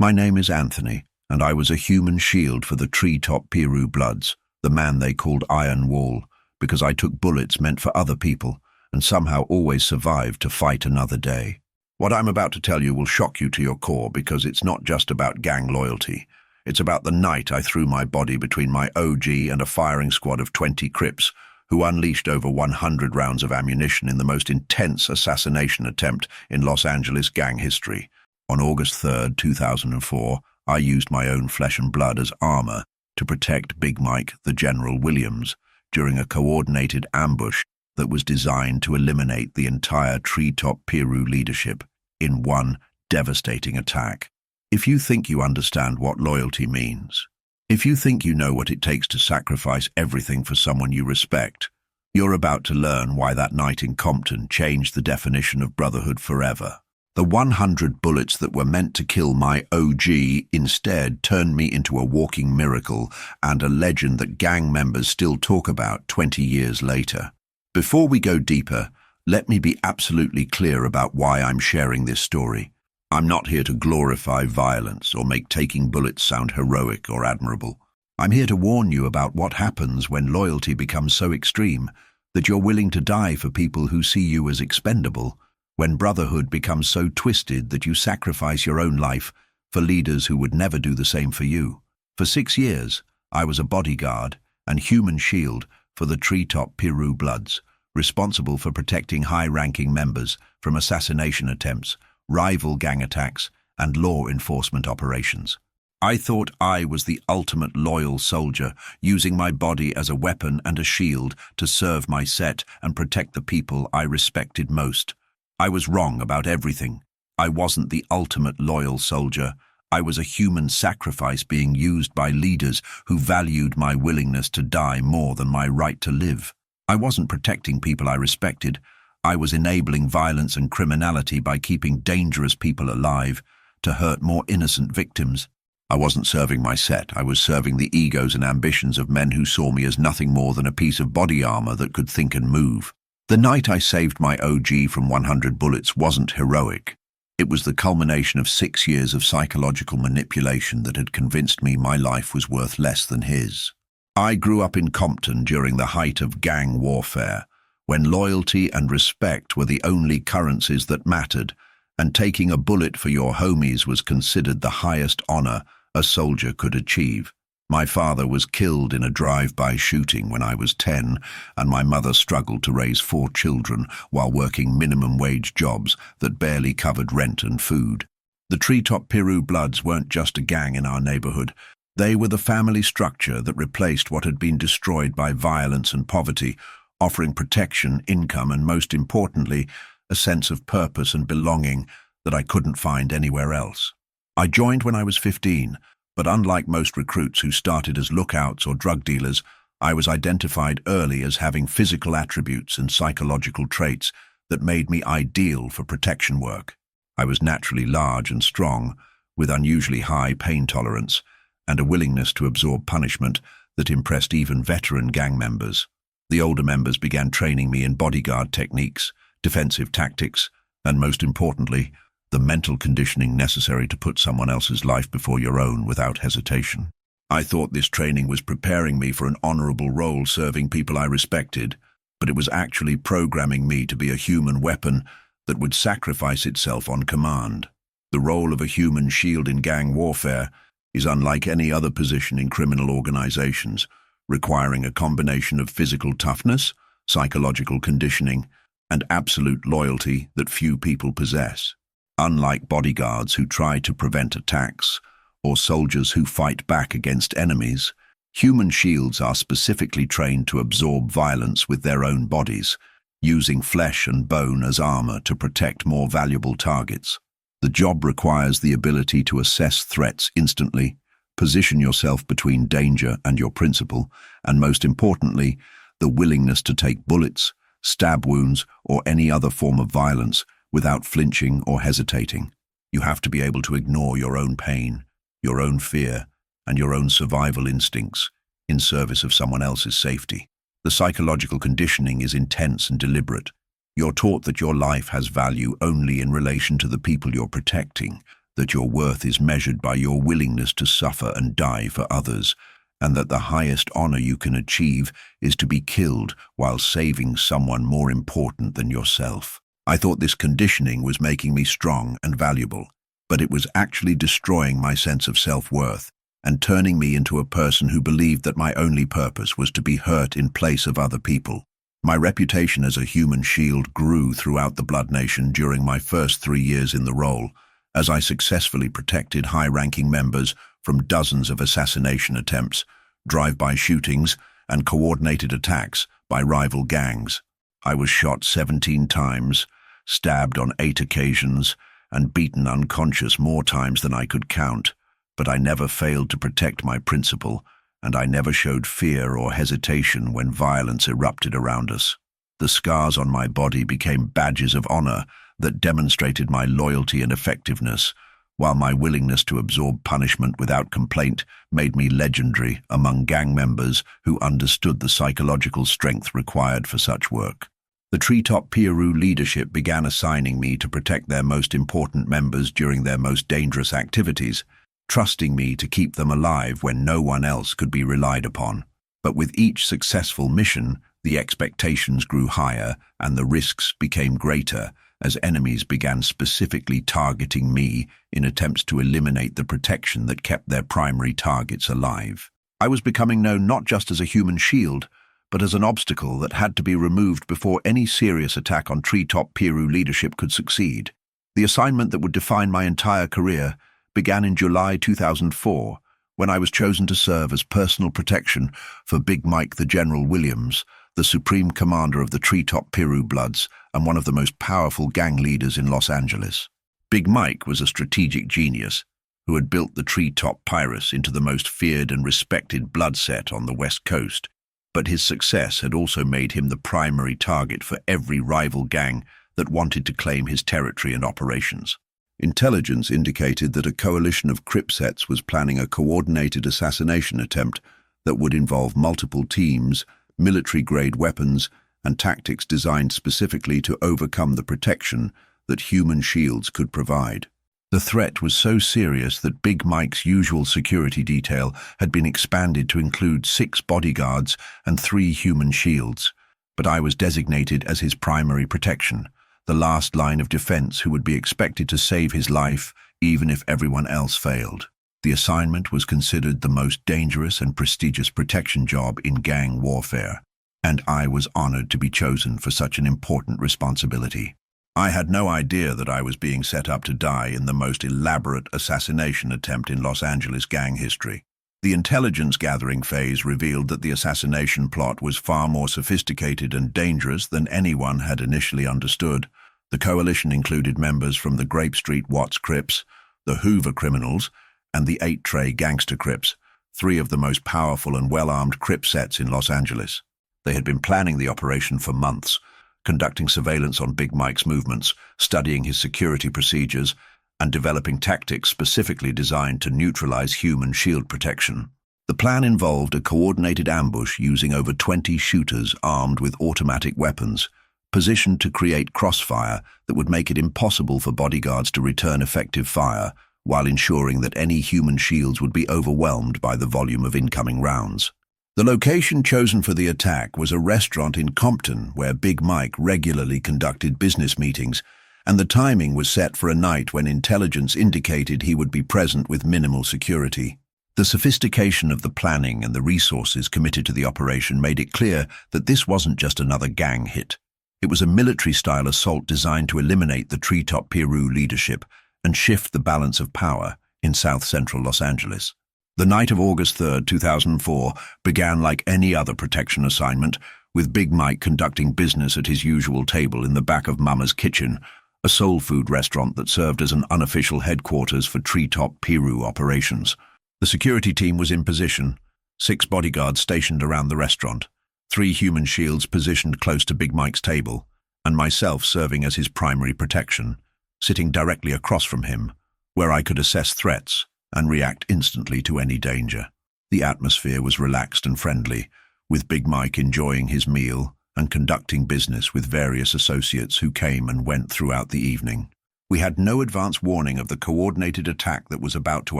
My name is Anthony, and I was a human shield for the treetop PIRU Bloods, the man they called Iron Wall, because I took bullets meant for other people and somehow always survived to fight another day. What I'm about to tell you will shock you to your core because it's not just about gang loyalty. It's about the night I threw my body between my OG and a firing squad of 20 Crips, who unleashed over 100 rounds of ammunition in the most intense assassination attempt in Los Angeles gang history. On August 3rd, 2004, I used my own flesh and blood as armor to protect Big Mike, the General Williams, during a coordinated ambush that was designed to eliminate the entire treetop PIRU leadership in one devastating attack. If you think you understand what loyalty means, if you think you know what it takes to sacrifice everything for someone you respect, you're about to learn why that night in Compton changed the definition of brotherhood forever. The 100 bullets that were meant to kill my OG instead turned me into a walking miracle and a legend that gang members still talk about 20 years later. Before we go deeper, let me be absolutely clear about why I'm sharing this story. I'm not here to glorify violence or make taking bullets sound heroic or admirable. I'm here to warn you about what happens when loyalty becomes so extreme that you're willing to die for people who see you as expendable, when brotherhood becomes so twisted that you sacrifice your own life for leaders who would never do the same for you. For 6 years, I was a bodyguard and human shield for the treetop PIRU Bloods, responsible for protecting high-ranking members from assassination attempts, rival gang attacks, and law enforcement operations. I thought I was the ultimate loyal soldier, using my body as a weapon and a shield to serve my set and protect the people I respected most. I was wrong about everything. I wasn't the ultimate loyal soldier. I was a human sacrifice being used by leaders who valued my willingness to die more than my right to live. I wasn't protecting people I respected. I was enabling violence and criminality by keeping dangerous people alive to hurt more innocent victims. I wasn't serving my set. I was serving the egos and ambitions of men who saw me as nothing more than a piece of body armor that could think and move. The night I saved my OG from 100 bullets wasn't heroic. It was the culmination of 6 years of psychological manipulation that had convinced me my life was worth less than his. I grew up in Compton during the height of gang warfare, when loyalty and respect were the only currencies that mattered, and taking a bullet for your homies was considered the highest honor a soldier could achieve. My father was killed in a drive-by shooting when I was 10, and my mother struggled to raise 4 children while working minimum-wage jobs that barely covered rent and food. The treetop PIRU Bloods weren't just a gang in our neighborhood. They were the family structure that replaced what had been destroyed by violence and poverty, offering protection, income, and most importantly, a sense of purpose and belonging that I couldn't find anywhere else. I joined when I was 15, but unlike most recruits who started as lookouts or drug dealers, I was identified early as having physical attributes and psychological traits that made me ideal for protection work. I was naturally large and strong, with unusually high pain tolerance, and a willingness to absorb punishment that impressed even veteran gang members. The older members began training me in bodyguard techniques, defensive tactics, and most importantly, the mental conditioning necessary to put someone else's life before your own without hesitation. I thought this training was preparing me for an honorable role serving people I respected, but it was actually programming me to be a human weapon that would sacrifice itself on command. The role of a human shield in gang warfare is unlike any other position in criminal organizations, requiring a combination of physical toughness, psychological conditioning, and absolute loyalty that few people possess. Unlike bodyguards who try to prevent attacks, or soldiers who fight back against enemies, human shields are specifically trained to absorb violence with their own bodies, using flesh and bone as armor to protect more valuable targets. The job requires the ability to assess threats instantly, position yourself between danger and your principal, and most importantly, the willingness to take bullets, stab wounds, or any other form of violence without flinching or hesitating. You have to be able to ignore your own pain, your own fear, and your own survival instincts in service of someone else's safety. The psychological conditioning is intense and deliberate. You're taught that your life has value only in relation to the people you're protecting, that your worth is measured by your willingness to suffer and die for others, and that the highest honor you can achieve is to be killed while saving someone more important than yourself. I thought this conditioning was making me strong and valuable, but it was actually destroying my sense of self-worth and turning me into a person who believed that my only purpose was to be hurt in place of other people. My reputation as a human shield grew throughout the Blood Nation during my first 3 years in the role, as I successfully protected high-ranking members from dozens of assassination attempts, drive-by shootings, and coordinated attacks by rival gangs. I was shot 17 times, stabbed on 8 occasions, and beaten unconscious more times than I could count, but I never failed to protect my principle, and I never showed fear or hesitation when violence erupted around us. The scars on my body became badges of honor that demonstrated my loyalty and effectiveness, while my willingness to absorb punishment without complaint made me legendary among gang members who understood the psychological strength required for such work. The Treetop PIRU leadership began assigning me to protect their most important members during their most dangerous activities, trusting me to keep them alive when no one else could be relied upon. But with each successful mission, the expectations grew higher and the risks became greater as enemies began specifically targeting me in attempts to eliminate the protection that kept their primary targets alive. I was becoming known not just as a human shield, but as an obstacle that had to be removed before any serious attack on Treetop PIRU leadership could succeed. The assignment that would define my entire career began in July 2004, when I was chosen to serve as personal protection for Big Mike the General Williams, the supreme commander of the Treetop PIRU Bloods and one of the most powerful gang leaders in Los Angeles. Big Mike was a strategic genius who had built the Treetop Pirates into the most feared and respected blood set on the West Coast, but his success had also made him the primary target for every rival gang that wanted to claim his territory and operations. Intelligence indicated that a coalition of Cripsets was planning a coordinated assassination attempt that would involve multiple teams, military-grade weapons, and tactics designed specifically to overcome the protection that human shields could provide. The threat was so serious that Big Mike's usual security detail had been expanded to include 6 bodyguards and 3 human shields, but I was designated as his primary protection, the last line of defense who would be expected to save his life even if everyone else failed. The assignment was considered the most dangerous and prestigious protection job in gang warfare, and I was honored to be chosen for such an important responsibility. I had no idea that I was being set up to die in the most elaborate assassination attempt in Los Angeles gang history. The intelligence gathering phase revealed that the assassination plot was far more sophisticated and dangerous than anyone had initially understood. The coalition included members from the Grape Street Watts Crips, the Hoover Criminals, and the 8-Tray Gangster Crips, 3 of the most powerful and well-armed Crip sets in Los Angeles. They had been planning the operation for months, conducting surveillance on Big Mike's movements, studying his security procedures, and developing tactics specifically designed to neutralize human shield protection. The plan involved a coordinated ambush using over 20 shooters armed with automatic weapons, positioned to create crossfire that would make it impossible for bodyguards to return effective fire, while ensuring that any human shields would be overwhelmed by the volume of incoming rounds. The location chosen for the attack was a restaurant in Compton where Big Mike regularly conducted business meetings, and the timing was set for a night when intelligence indicated he would be present with minimal security. The sophistication of the planning and the resources committed to the operation made it clear that this wasn't just another gang hit. It was a military-style assault designed to eliminate the Treetop PIRU leadership and shift the balance of power in south-central Los Angeles. The night of August 3, 2004 began like any other protection assignment, with Big Mike conducting business at his usual table in the back of Mama's Kitchen, a soul food restaurant that served as an unofficial headquarters for Treetop PIRU operations. The security team was in position, 6 bodyguards stationed around the restaurant, 3 human shields positioned close to Big Mike's table, and myself serving as his primary protection, sitting directly across from him, where I could assess threats and react instantly to any danger. The atmosphere was relaxed and friendly, with Big Mike enjoying his meal and conducting business with various associates who came and went throughout the evening. We had no advance warning of the coordinated attack that was about to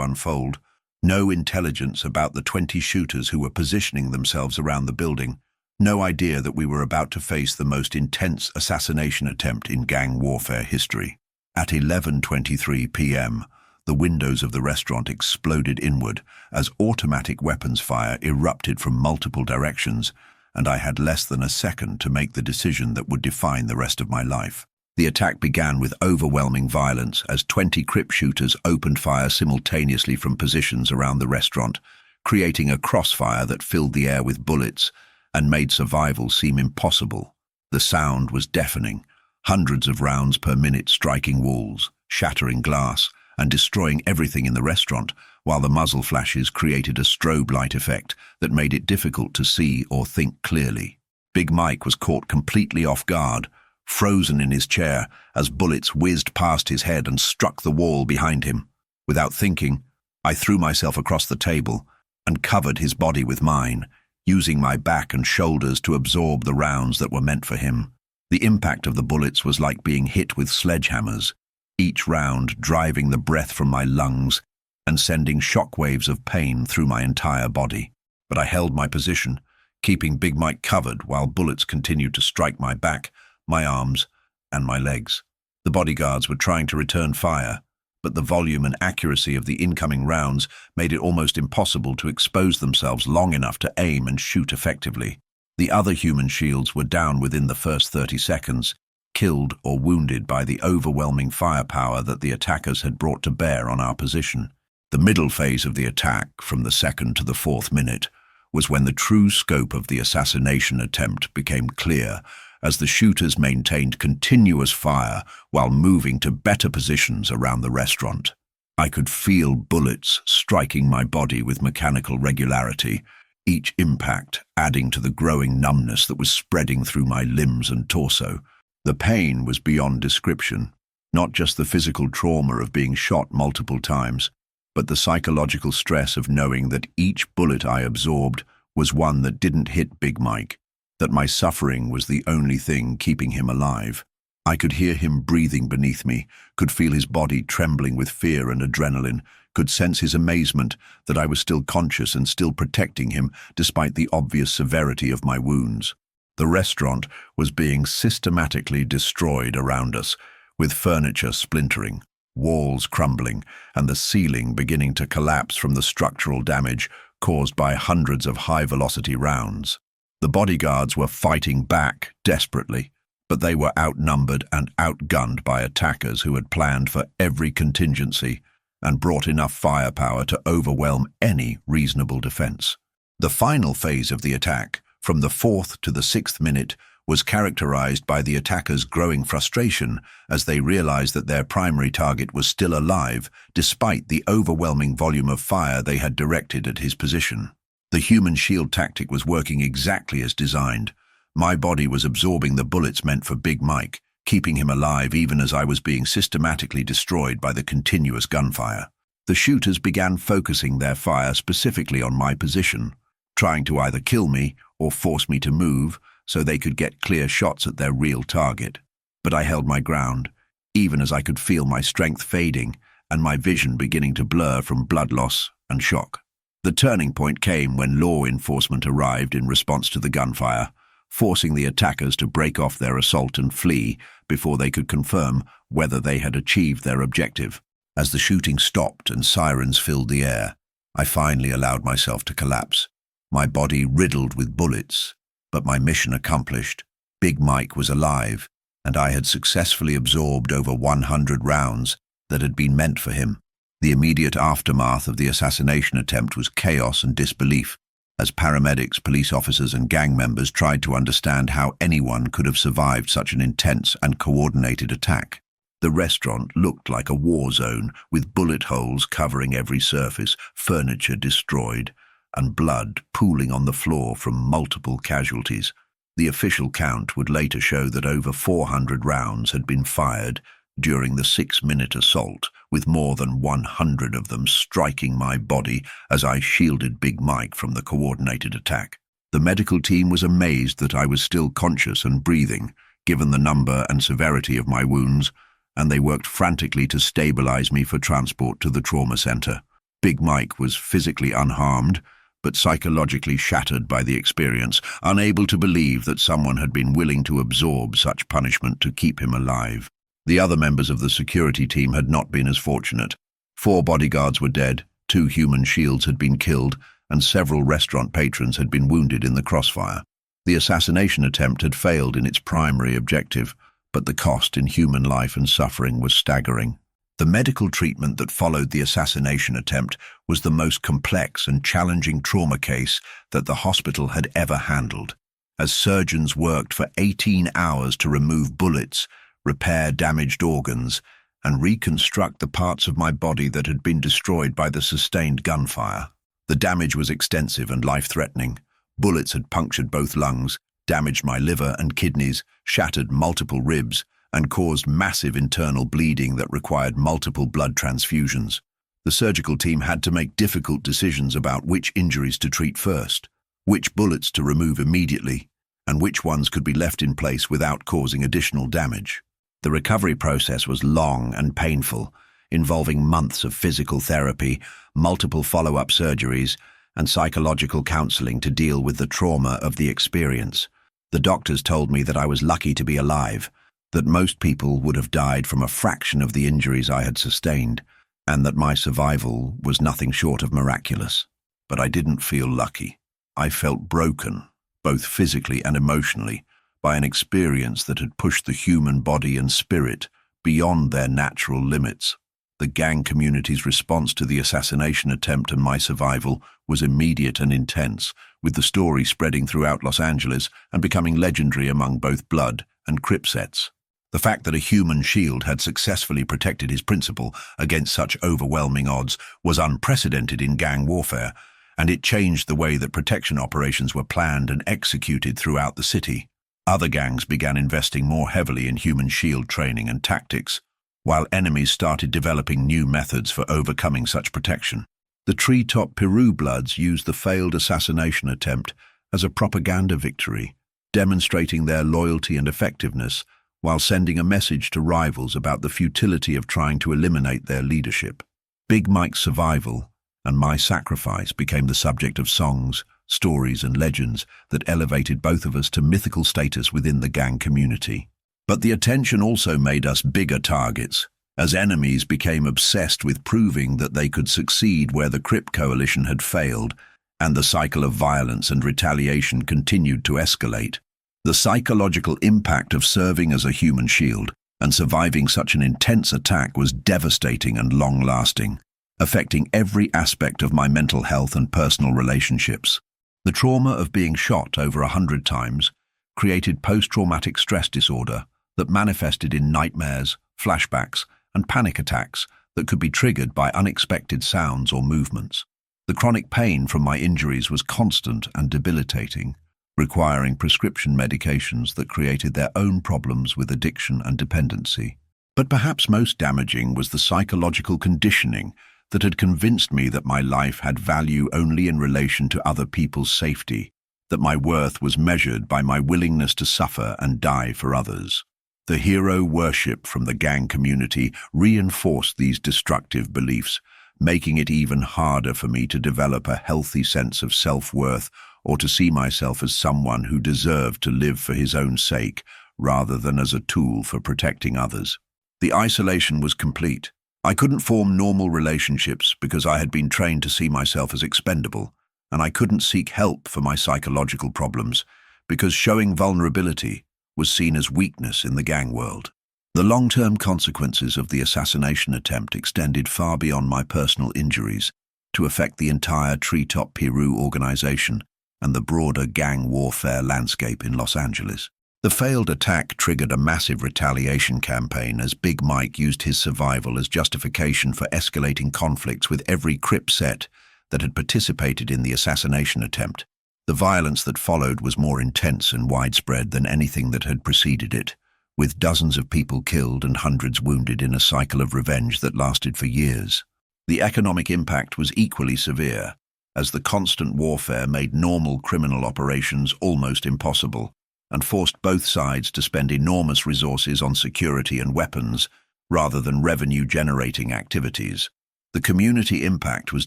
unfold, no intelligence about the 20 shooters who were positioning themselves around the building, no idea that we were about to face the most intense assassination attempt in gang warfare history. At 11:23 p.m., the windows of the restaurant exploded inward as automatic weapons fire erupted from multiple directions, and I had less than a second to make the decision that would define the rest of my life. The attack began with overwhelming violence as 20 Crips shooters opened fire simultaneously from positions around the restaurant, creating a crossfire that filled the air with bullets and made survival seem impossible. The sound was deafening, hundreds of rounds per minute striking walls, shattering glass, and destroying everything in the restaurant, while the muzzle flashes created a strobe light effect that made it difficult to see or think clearly. Big Mike was caught completely off guard, frozen in his chair as bullets whizzed past his head and struck the wall behind him. Without thinking, I threw myself across the table and covered his body with mine, using my back and shoulders to absorb the rounds that were meant for him. The impact of the bullets was like being hit with sledgehammers, each round driving the breath from my lungs and sending shockwaves of pain through my entire body. But I held my position, keeping Big Mike covered while bullets continued to strike my back, my arms, and my legs. The bodyguards were trying to return fire, but the volume and accuracy of the incoming rounds made it almost impossible to expose themselves long enough to aim and shoot effectively. The other human shields were down within the first 30 seconds, killed or wounded by the overwhelming firepower that the attackers had brought to bear on our position. The middle phase of the attack, from the 2nd to the 4th minute, was when the true scope of the assassination attempt became clear, as the shooters maintained continuous fire while moving to better positions around the restaurant. I could feel bullets striking my body with mechanical regularity, each impact adding to the growing numbness that was spreading through my limbs and torso. The pain was beyond description, not just the physical trauma of being shot multiple times, but the psychological stress of knowing that each bullet I absorbed was one that didn't hit Big Mike, that my suffering was the only thing keeping him alive. I could hear him breathing beneath me, could feel his body trembling with fear and adrenaline, could sense his amazement that I was still conscious and still protecting him despite the obvious severity of my wounds. The restaurant was being systematically destroyed around us, with furniture splintering, walls crumbling, and the ceiling beginning to collapse from the structural damage caused by hundreds of high-velocity rounds. The bodyguards were fighting back desperately, but they were outnumbered and outgunned by attackers who had planned for every contingency and brought enough firepower to overwhelm any reasonable defense. The final phase of the attack, from the 4th to the 6th minute, was characterized by the attackers' growing frustration as they realized that their primary target was still alive despite the overwhelming volume of fire they had directed at his position. The human shield tactic was working exactly as designed. My body was absorbing the bullets meant for Big Mike, keeping him alive even as I was being systematically destroyed by the continuous gunfire. The shooters began focusing their fire specifically on my position, trying to either kill me or force me to move so they could get clear shots at their real target. But I held my ground, even as I could feel my strength fading and my vision beginning to blur from blood loss and shock. The turning point came when law enforcement arrived in response to the gunfire, forcing the attackers to break off their assault and flee before they could confirm whether they had achieved their objective. As the shooting stopped and sirens filled the air, I finally allowed myself to collapse, my body riddled with bullets, but my mission accomplished. Big Mike was alive, and I had successfully absorbed over 100 rounds that had been meant for him. The immediate aftermath of the assassination attempt was chaos and disbelief, as paramedics, police officers, and gang members tried to understand how anyone could have survived such an intense and coordinated attack. The restaurant looked like a war zone, with bullet holes covering every surface, furniture destroyed, and blood pooling on the floor from multiple casualties. The official count would later show that over 400 rounds had been fired during the 6-minute assault, with more than 100 of them striking my body as I shielded Big Mike from the coordinated attack. The medical team was amazed that I was still conscious and breathing, given the number and severity of my wounds, and they worked frantically to stabilize me for transport to the trauma center. Big Mike was physically unharmed, but psychologically shattered by the experience, unable to believe that someone had been willing to absorb such punishment to keep him alive. The other members of the security team had not been as fortunate. 4 bodyguards were dead, 2 human shields had been killed, and several restaurant patrons had been wounded in the crossfire. The assassination attempt had failed in its primary objective, but the cost in human life and suffering was staggering. The medical treatment that followed the assassination attempt was the most complex and challenging trauma case that the hospital had ever handled. As surgeons worked for 18 hours to remove bullets, repair damaged organs, and reconstruct the parts of my body that had been destroyed by the sustained gunfire. The damage was extensive and life-threatening. Bullets had punctured both lungs, damaged my liver and kidneys, shattered multiple ribs, and caused massive internal bleeding that required multiple blood transfusions. The surgical team had to make difficult decisions about which injuries to treat first, which bullets to remove immediately, and which ones could be left in place without causing additional damage. The recovery process was long and painful, involving months of physical therapy, multiple follow-up surgeries, and psychological counseling to deal with the trauma of the experience. The doctors told me that I was lucky to be alive, that most people would have died from a fraction of the injuries I had sustained, and that my survival was nothing short of miraculous. But I didn't feel lucky. I felt broken, both physically and emotionally, by an experience that had pushed the human body and spirit beyond their natural limits. The gang community's response to the assassination attempt and my survival was immediate and intense, with the story spreading throughout Los Angeles and becoming legendary among both Blood and Cripsets. The fact that a human shield had successfully protected his principal against such overwhelming odds was unprecedented in gang warfare, and it changed the way that protection operations were planned and executed throughout the city. Other gangs began investing more heavily in human shield training and tactics, while enemies started developing new methods for overcoming such protection. The Treetop PIRU Bloods used the failed assassination attempt as a propaganda victory, demonstrating their loyalty and effectiveness while sending a message to rivals about the futility of trying to eliminate their leadership. Big Mike's survival and my sacrifice became the subject of songs, stories, and legends that elevated both of us to mythical status within the gang community. But the attention also made us bigger targets, as enemies became obsessed with proving that they could succeed where the Crip coalition had failed, and the cycle of violence and retaliation continued to escalate. The psychological impact of serving as a human shield and surviving such an intense attack was devastating and long-lasting, affecting every aspect of my mental health and personal relationships. The trauma of being shot over 100 times created post-traumatic stress disorder that manifested in nightmares, flashbacks, and panic attacks that could be triggered by unexpected sounds or movements. The chronic pain from my injuries was constant and debilitating, requiring prescription medications that created their own problems with addiction and dependency. But perhaps most damaging was the psychological conditioning that had convinced me that my life had value only in relation to other people's safety, that my worth was measured by my willingness to suffer and die for others. The hero worship from the gang community reinforced these destructive beliefs, making it even harder for me to develop a healthy sense of self-worth or to see myself as someone who deserved to live for his own sake rather than as a tool for protecting others. The isolation was complete. I couldn't form normal relationships because I had been trained to see myself as expendable, and I couldn't seek help for my psychological problems because showing vulnerability was seen as weakness in the gang world. The long-term consequences of the assassination attempt extended far beyond my personal injuries to affect the entire Treetop PIRU organization and the broader gang warfare landscape in Los Angeles. The failed attack triggered a massive retaliation campaign as Big Mike used his survival as justification for escalating conflicts with every Cripset that had participated in the assassination attempt. The violence that followed was more intense and widespread than anything that had preceded it, with dozens of people killed and hundreds wounded in a cycle of revenge that lasted for years. The economic impact was equally severe, as the constant warfare made normal criminal operations almost impossible and forced both sides to spend enormous resources on security and weapons rather than revenue-generating activities. The community impact was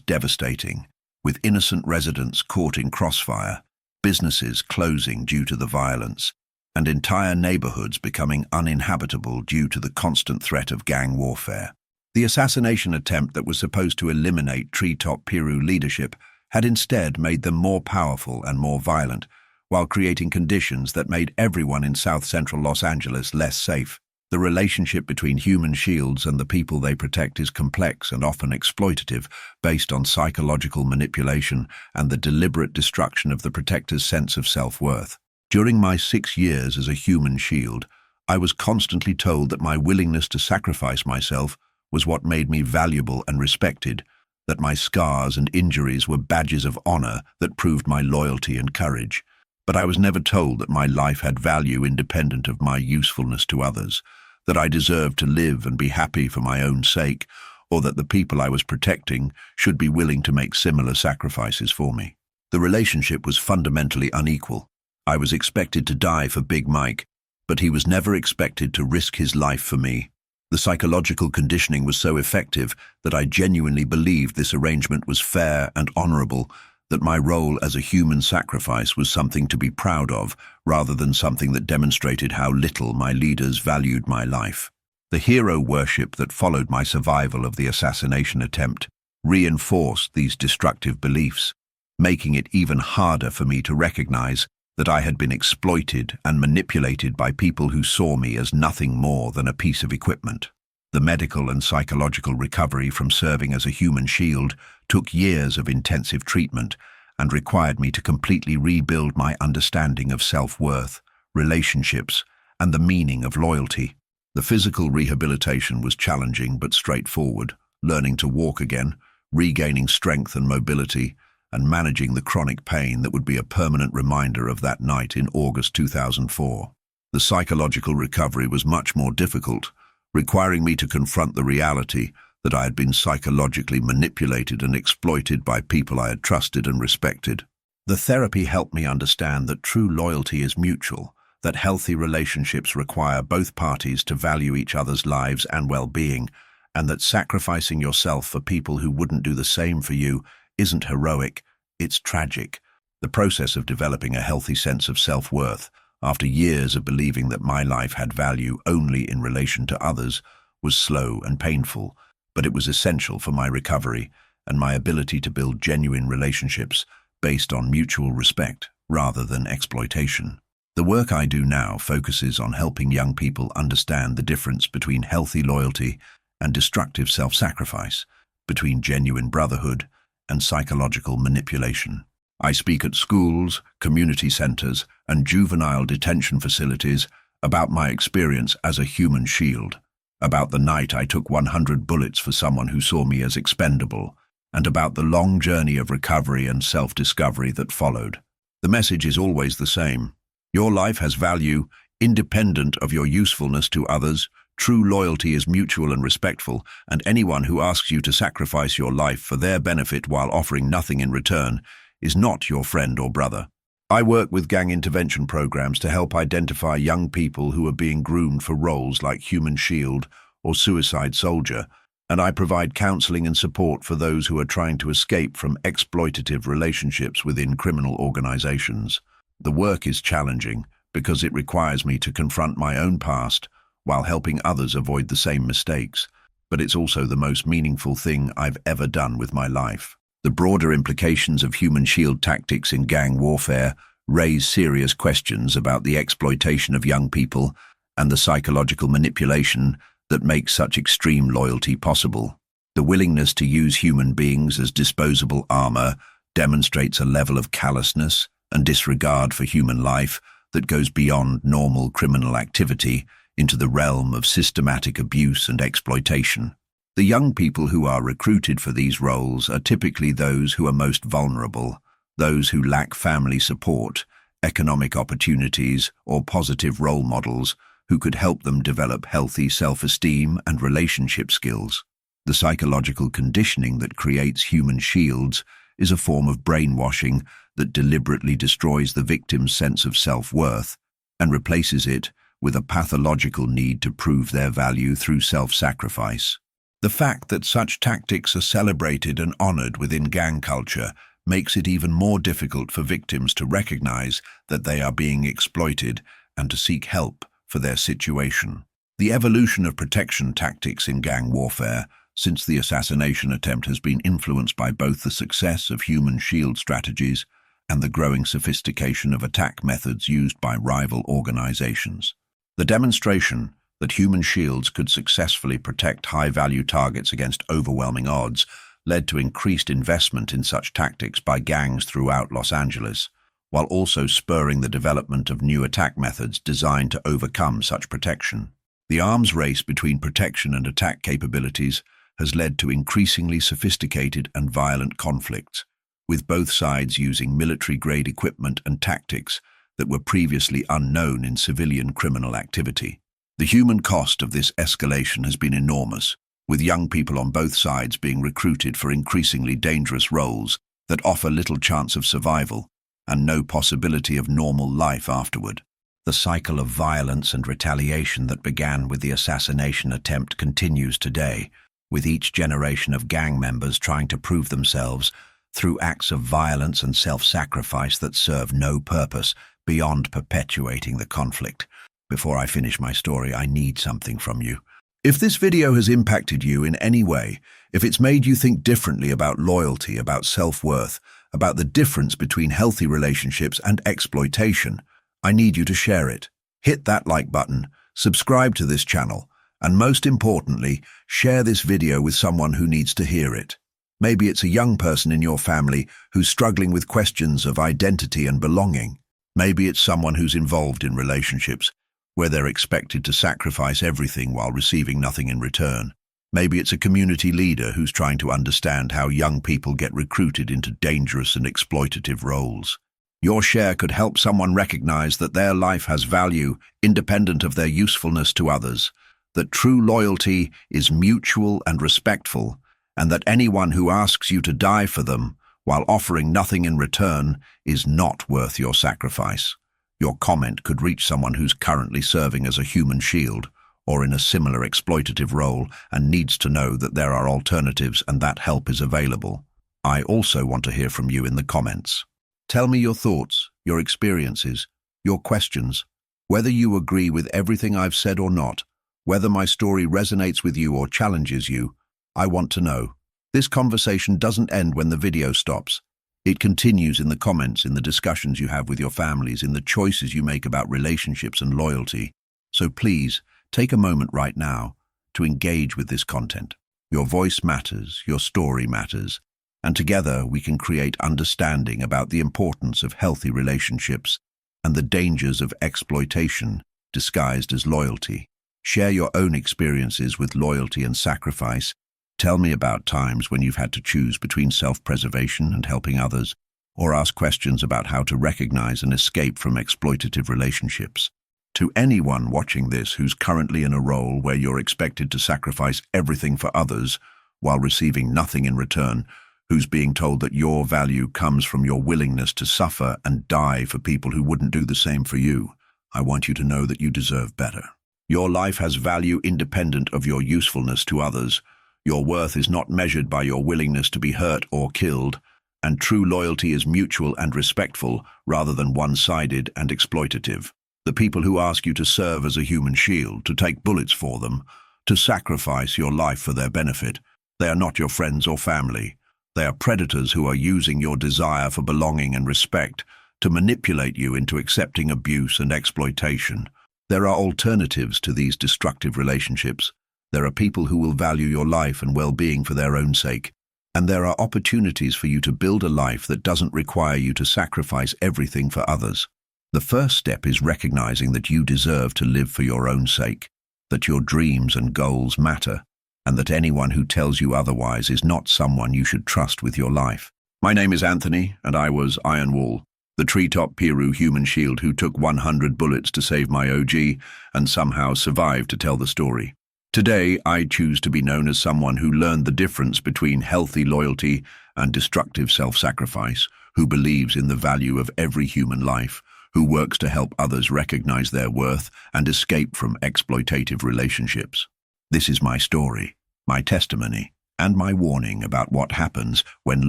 devastating, with innocent residents caught in crossfire, businesses closing due to the violence, and entire neighborhoods becoming uninhabitable due to the constant threat of gang warfare. The assassination attempt that was supposed to eliminate treetop PIRU leadership had instead made them more powerful and more violent, while creating conditions that made everyone in south-central Los Angeles less safe. The relationship between human shields and the people they protect is complex and often exploitative, based on psychological manipulation and the deliberate destruction of the protector's sense of self-worth. During my 6 years as a human shield, I was constantly told that my willingness to sacrifice myself was what made me valuable and respected, that my scars and injuries were badges of honor that proved my loyalty and courage. But I was never told that my life had value independent of my usefulness to others, that I deserved to live and be happy for my own sake, or that the people I was protecting should be willing to make similar sacrifices for me. The relationship was fundamentally unequal. I was expected to die for Big Mike, but he was never expected to risk his life for me. The psychological conditioning was so effective that I genuinely believed this arrangement was fair and honorable, that my role as a human sacrifice was something to be proud of, rather than something that demonstrated how little my leaders valued my life. The hero worship that followed my survival of the assassination attempt reinforced these destructive beliefs, making it even harder for me to recognize that I had been exploited and manipulated by people who saw me as nothing more than a piece of equipment. The medical and psychological recovery from serving as a human shield took years of intensive treatment and required me to completely rebuild my understanding of self-worth, relationships, and the meaning of loyalty. The physical rehabilitation was challenging but straightforward, learning to walk again, regaining strength and mobility, and managing the chronic pain that would be a permanent reminder of that night in August 2004. The psychological recovery was much more difficult, requiring me to confront the reality that I had been psychologically manipulated and exploited by people I had trusted and respected. The therapy helped me understand that true loyalty is mutual, that healthy relationships require both parties to value each other's lives and well-being, and that sacrificing yourself for people who wouldn't do the same for you isn't heroic, it's tragic. The process of developing a healthy sense of self-worth, after years of believing that my life had value only in relation to others, was slow and painful, but it was essential for my recovery and my ability to build genuine relationships based on mutual respect rather than exploitation. The work I do now focuses on helping young people understand the difference between healthy loyalty and destructive self-sacrifice, between genuine brotherhood and psychological manipulation. I speak at schools, community centers, and juvenile detention facilities about my experience as a human shield, about the night I took 100 bullets for someone who saw me as expendable, and about the long journey of recovery and self-discovery that followed. The message is always the same. Your life has value, independent of your usefulness to others. True loyalty is mutual and respectful, and anyone who asks you to sacrifice your life for their benefit while offering nothing in return is not your friend or brother. I work with gang intervention programs to help identify young people who are being groomed for roles like human shield or suicide soldier, and I provide counseling and support for those who are trying to escape from exploitative relationships within criminal organizations. The work is challenging because it requires me to confront my own past while helping others avoid the same mistakes, but it's also the most meaningful thing I've ever done with my life. The broader implications of human shield tactics in gang warfare raise serious questions about the exploitation of young people and the psychological manipulation that makes such extreme loyalty possible. The willingness to use human beings as disposable armor demonstrates a level of callousness and disregard for human life that goes beyond normal criminal activity into the realm of systematic abuse and exploitation. The young people who are recruited for these roles are typically those who are most vulnerable, those who lack family support, economic opportunities, or positive role models who could help them develop healthy self-esteem and relationship skills. The psychological conditioning that creates human shields is a form of brainwashing that deliberately destroys the victim's sense of self-worth and replaces it with a pathological need to prove their value through self-sacrifice. The fact that such tactics are celebrated and honored within gang culture makes it even more difficult for victims to recognize that they are being exploited and to seek help for their situation. The evolution of protection tactics in gang warfare since the assassination attempt has been influenced by both the success of human shield strategies and the growing sophistication of attack methods used by rival organizations. The demonstration that human shields could successfully protect high-value targets against overwhelming odds led to increased investment in such tactics by gangs throughout Los Angeles, while also spurring the development of new attack methods designed to overcome such protection. The arms race between protection and attack capabilities has led to increasingly sophisticated and violent conflicts, with both sides using military-grade equipment and tactics that were previously unknown in civilian criminal activity. The human cost of this escalation has been enormous, with young people on both sides being recruited for increasingly dangerous roles that offer little chance of survival and no possibility of normal life afterward. The cycle of violence and retaliation that began with the assassination attempt continues today, with each generation of gang members trying to prove themselves through acts of violence and self-sacrifice that serve no purpose beyond perpetuating the conflict. Before I finish my story, I need something from you. If this video has impacted you in any way, if it's made you think differently about loyalty, about self-worth, about the difference between healthy relationships and exploitation, I need you to share it. Hit that like button, subscribe to this channel, and most importantly, share this video with someone who needs to hear it. Maybe it's a young person in your family who's struggling with questions of identity and belonging. Maybe it's someone who's involved in relationships where they're expected to sacrifice everything while receiving nothing in return. Maybe it's a community leader who's trying to understand how young people get recruited into dangerous and exploitative roles. Your share could help someone recognize that their life has value independent of their usefulness to others, that true loyalty is mutual and respectful, and that anyone who asks you to die for them while offering nothing in return is not worth your sacrifice. Your comment could reach someone who's currently serving as a human shield or in a similar exploitative role and needs to know that there are alternatives and that help is available. I also want to hear from you in the comments. Tell me your thoughts, your experiences, your questions, whether you agree with everything I've said or not, whether my story resonates with you or challenges you. I want to know. This conversation doesn't end when the video stops. It continues in the comments, in the discussions you have with your families, in the choices you make about relationships and loyalty. So please, take a moment right now to engage with this content. Your voice matters, your story matters, and together we can create understanding about the importance of healthy relationships and the dangers of exploitation disguised as loyalty. Share your own experiences with loyalty and sacrifice. Tell me about times when you've had to choose between self-preservation and helping others, or ask questions about how to recognize and escape from exploitative relationships. To anyone watching this who's currently in a role where you're expected to sacrifice everything for others while receiving nothing in return, who's being told that your value comes from your willingness to suffer and die for people who wouldn't do the same for you, I want you to know that you deserve better. Your life has value independent of your usefulness to others. Your worth is not measured by your willingness to be hurt or killed, and true loyalty is mutual and respectful rather than one-sided and exploitative. The people who ask you to serve as a human shield, to take bullets for them, to sacrifice your life for their benefit, they are not your friends or family. They are predators who are using your desire for belonging and respect to manipulate you into accepting abuse and exploitation. There are alternatives to these destructive relationships. There are people who will value your life and well-being for their own sake. And there are opportunities for you to build a life that doesn't require you to sacrifice everything for others. The first step is recognizing that you deserve to live for your own sake, that your dreams and goals matter, and that anyone who tells you otherwise is not someone you should trust with your life. My name is Anthony, and I was Iron Wall, the treetop PIRU human shield who took 100 bullets to save my OG and somehow survived to tell the story. Today, I choose to be known as someone who learned the difference between healthy loyalty and destructive self-sacrifice, who believes in the value of every human life, who works to help others recognize their worth and escape from exploitative relationships. This is my story, my testimony, and my warning about what happens when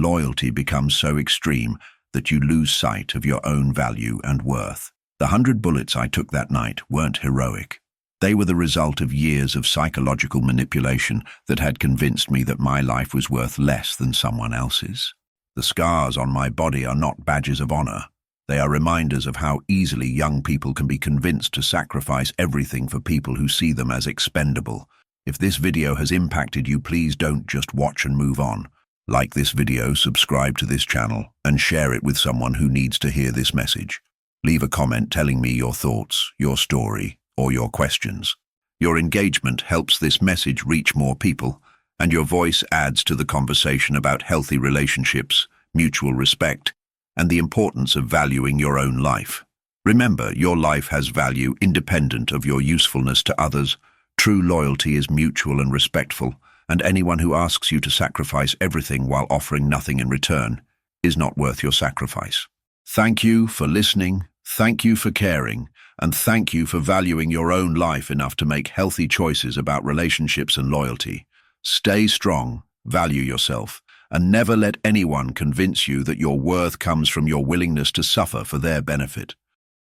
loyalty becomes so extreme that you lose sight of your own value and worth. The 100 bullets I took that night weren't heroic. They were the result of years of psychological manipulation that had convinced me that my life was worth less than someone else's. The scars on my body are not badges of honor. They are reminders of how easily young people can be convinced to sacrifice everything for people who see them as expendable. If this video has impacted you, please don't just watch and move on. Like this video, subscribe to this channel, and share it with someone who needs to hear this message. Leave a comment telling me your thoughts, your story, or your questions. Your engagement helps this message reach more people, and your voice adds to the conversation about healthy relationships, mutual respect, and the importance of valuing your own life. Remember, your life has value independent of your usefulness to others. True loyalty is mutual and respectful, and anyone who asks you to sacrifice everything while offering nothing in return is not worth your sacrifice. Thank you for listening, thank you for caring, and thank you for valuing your own life enough to make healthy choices about relationships and loyalty. Stay strong, value yourself, and never let anyone convince you that your worth comes from your willingness to suffer for their benefit.